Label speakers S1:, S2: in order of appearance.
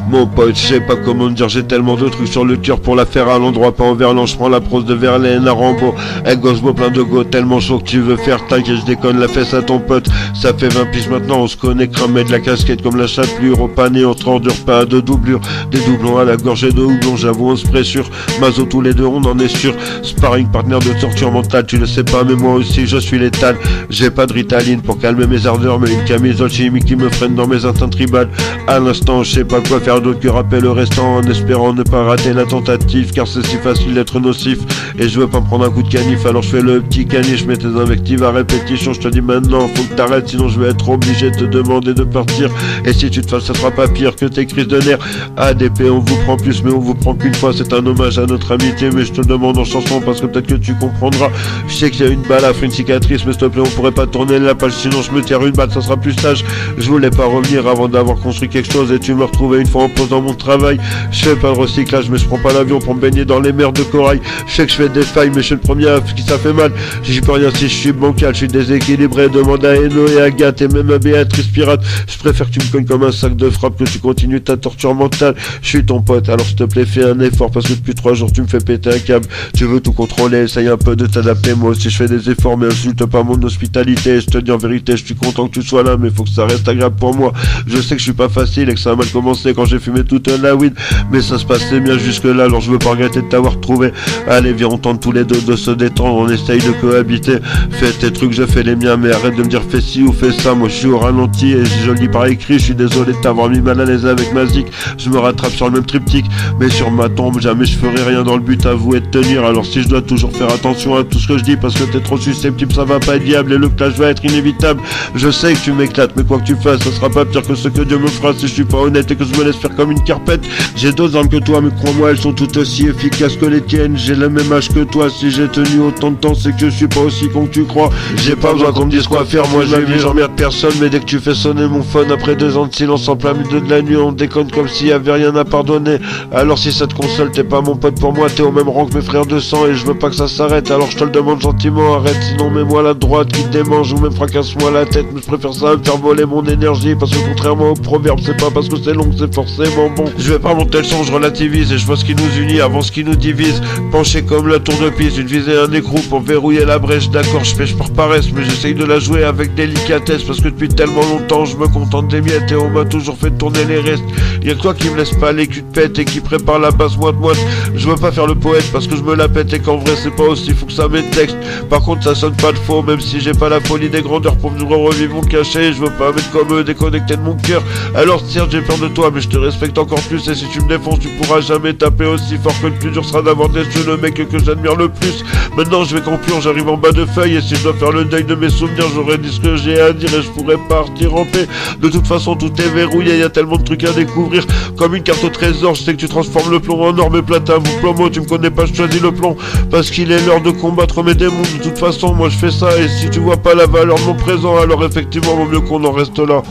S1: Mon pote, je sais pas comment te dire, j'ai tellement de trucs sur le cœur pour la faire à l'endroit, pas en Verlan, je prends la prose de Verlaine à Rambo, un gosse beau plein de go, tellement chaud que tu veux faire, t'inquiète, je déconne la fesse à ton pote, ça fait 20 piges maintenant, on se connaît, cramé de la casquette comme la chapelure, au panier, on se rendure pas de doublure, des doublons à la gorge et de houblon, j'avoue on se pressure, Mazo tous les deux on en est sûr, sparring partner de torture mentale, tu le sais pas mais moi aussi je suis létal, j'ai pas de Ritaline pour calmer mes ardeurs, mais une camisole chimique qui me freine dans mes instincts tribales, à l'instant je sais pas quoi faire d'autre que rapper le restant en espérant ne pas rater la tentative car c'est si facile d'être nocif et je veux pas me prendre un coup de canif alors je fais le petit caniche, je mets tes invectives à répétition, je te dis maintenant faut que t'arrêtes sinon je vais être obligé de te demander de partir et si tu te fasses ça sera pas pire que tes crises de nerfs. ADP on vous prend plus mais on vous prend qu'une fois, c'est un hommage à notre amitié mais je te le demande en chanson parce que peut-être que tu comprendras, je sais qu'il y a une balafre, une cicatrice mais s'il te plaît on pourrait pas tourner la page sinon je me tire une balle, ça sera plus sage, je voulais pas revenir avant d'avoir construit quelque chose et tu me retrouvais une fois en pause dans mon travail, je fais pas de recyclage mais je prends pas l'avion pour me baigner dans les mers de corail, je sais que je fais des failles mais je suis le premier à qui ça fait mal, j'y peux rien si je suis bancal, je suis déséquilibré, demande à Eno et Agathe et même à Béatrice Pirate, je préfère que tu me cognes comme un sac de frappe que tu continues ta torture mentale, je suis ton pote alors s'il te plaît fais un effort parce que depuis 3 jours tu me fais péter un câble, tu veux tout contrôler, essaye un peu de t'adapter, moi aussi je fais des efforts mais insulte pas mon hospitalité, je te dis en vérité je suis content que tu sois là mais faut que ça reste agréable pour moi, je sais que je suis pas facile et que ça a mal commencé quand j'ai fumé toute la weed, mais ça se passait bien jusque là alors je veux pas regretter de t'avoir trouvé, allez viens on tente tous les deux de se détendre, on essaye de cohabiter, fais tes trucs je fais les miens mais arrête de me dire fais ci ou fais ça, moi je suis au ralenti et je le dis par écrit, je suis désolé de t'avoir mis mal à l'aise avec ma zik, je me rattrape sur le même triptyque, mais sur ma tombe jamais je ferai rien dans le but avoué de tenir, alors si je dois toujours faire attention à tout ce que je dis parce que t'es trop susceptible ça va pas être diable et le clash va être inévitable, je sais que tu m'éclates mais quoi que tu fasses ça sera pas pire que ce que Dieu me fera si je suis pas honnête et que je me laisse faire comme une carpette, j'ai d'autres armes que toi mais crois-moi elles sont toutes aussi efficaces que les tiennes, j'ai le même âge que toi, si j'ai tenu autant de temps c'est que je suis pas aussi con que tu crois, j'ai pas besoin qu'on me dise quoi faire, moi j'emmerde personne mais dès que tu fais sonner mon phone après 2 ans de silence en plein milieu de la nuit on déconne comme s'il y avait rien à pardonner, alors si ça te console t'es pas mon pote pour moi, t'es au même rang que mes frères de sang et je veux pas que ça s'arrête, alors je te le demande gentiment arrête sinon mets-moi la droite qui te démange ou même fracasse-moi la tête, mais je préfère ça à me faire voler mon énergie parce que contrairement au proverbe c'est pas parce que c'est long que c'est forcément bon, je vais pas monter le son, je relativise et je vois ce qui nous unit avant ce qui nous divise, penché comme la tour de Pise, une visée un écrou pour verrouiller la brèche, d'accord je pêche par paresse mais j'essaye de la jouer avec délicatesse parce que depuis tellement longtemps je me contente des miettes et on m'a toujours fait tourner les restes, y'a que toi qui me laisse pas les culs de pète et qui prépare la basse moite, je veux pas faire le poète parce que je me la pète et qu'en vrai c'est pas aussi fou que ça mes textes, par contre ça sonne pas de faux même si j'ai pas la folie des grandeurs pour me revivre mon cachet, je veux pas mettre comme eux déconnecté de mon cœur, alors certes j'ai peur de toi mais je te respecte encore plus et si tu me défonces tu pourras jamais taper aussi fort que le plus dur sera d'avoir déçu le mec que j'admire le plus, maintenant je vais conclure, j'arrive en bas de feuille et si je dois faire le deuil de mes souvenirs j'aurais dit ce que j'ai à dire et je pourrais partir en paix, de toute façon tout est verrouillé, y a tellement de trucs à découvrir, comme une carte au trésor, je sais que tu transformes le plomb en or mais platin vous plomo, tu me connais pas, je choisis le plomb parce qu'il est l'heure de combattre mes démons, de toute façon moi je fais ça et si tu vois pas la valeur de mon présent alors effectivement vaut mieux qu'on en reste là.